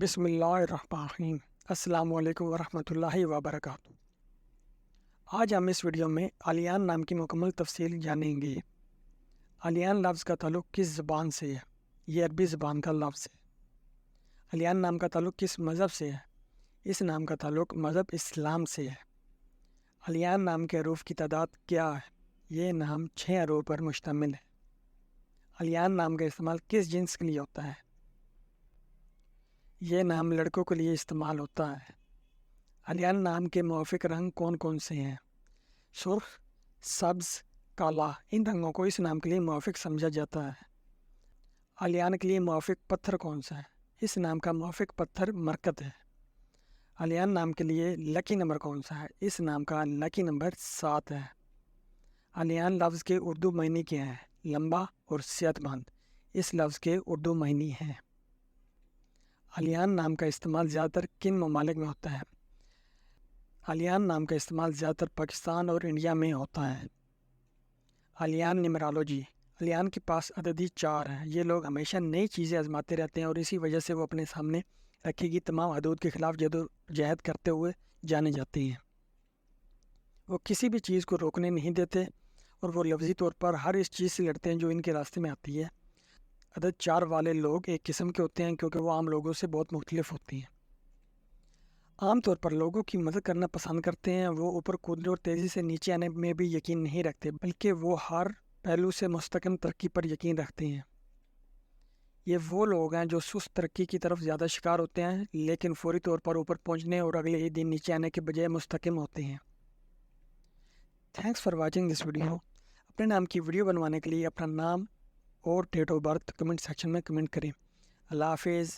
بسم اللہ الرحمن الرحیم۔ السلام علیکم ورحمۃ اللہ وبرکاتہ۔ آج ہم اس ویڈیو میں علیان نام کی مکمل تفصیل جانیں گے۔ علیان لفظ کا تعلق کس زبان سے ہے؟ یہ عربی زبان کا لفظ ہے۔ علیان نام کا تعلق کس مذہب سے ہے؟ اس نام کا تعلق مذہب اسلام سے ہے۔ علیان نام کے حروف کی تعداد کیا ہے؟ یہ نام 6 حروف پر مشتمل ہے۔ علیان نام کا استعمال کس جنس کے لیے ہوتا ہے؟ یہ نام لڑکوں کے لیے استعمال ہوتا ہے۔ علیان نام کے موافق رنگ کون کون سے ہیں؟ سرخ، سبز، کالا۔ ان رنگوں کو اس نام کے لیے موافق سمجھا جاتا ہے۔ علیان کے لیے موافق پتھر کون سا ہے؟ اس نام کا موافق پتھر مرکت ہے۔ علیان نام کے لیے لکی نمبر کون سا ہے؟ اس نام کا لکی نمبر 7 ہے۔ علیان لفظ کے اردو معنی کیا ہیں؟ لمبا اور صحت مند۔ اس لفظ کے اردو معنی ہیں۔ علیان نام کا استعمال زیادہ تر کن ممالک میں ہوتا ہے؟ علیان نام کا استعمال زیادہ تر پاکستان اور انڈیا میں ہوتا ہے۔ علیان نمرالوجی۔ علیان کے پاس عددی 4 ہیں۔ یہ لوگ ہمیشہ نئی چیزیں آزماتے رہتے ہیں اور اسی وجہ سے وہ اپنے سامنے رکھی گئی تمام حدود کے خلاف جدوجہد کرتے ہوئے جانے جاتے ہیں۔ وہ کسی بھی چیز کو روکنے نہیں دیتے اور وہ لفظی طور پر ہر اس چیز سے لڑتے ہیں جو ان کے راستے میں آتی ہے۔ عدد 4 والے لوگ ایک قسم کے ہوتے ہیں کیونکہ وہ عام لوگوں سے بہت مختلف ہوتی ہیں۔ عام طور پر لوگوں کی مدد کرنا پسند کرتے ہیں۔ وہ اوپر کودنے اور تیزی سے نیچے آنے میں بھی یقین نہیں رکھتے بلکہ وہ ہر پہلو سے مستحکم ترقی پر یقین رکھتے ہیں۔ یہ وہ لوگ ہیں جو سست ترقی کی طرف زیادہ شکار ہوتے ہیں لیکن فوری طور پر اوپر پہنچنے اور اگلے ہی دن نیچے آنے کے بجائے مستحکم ہوتے ہیں۔ Thanks for watching this video. اپنے نام کی ویڈیو بنوانے کے لیے اپنا نام اور date of birth comment section میں کمنٹ کریں۔ اللہ حافظ۔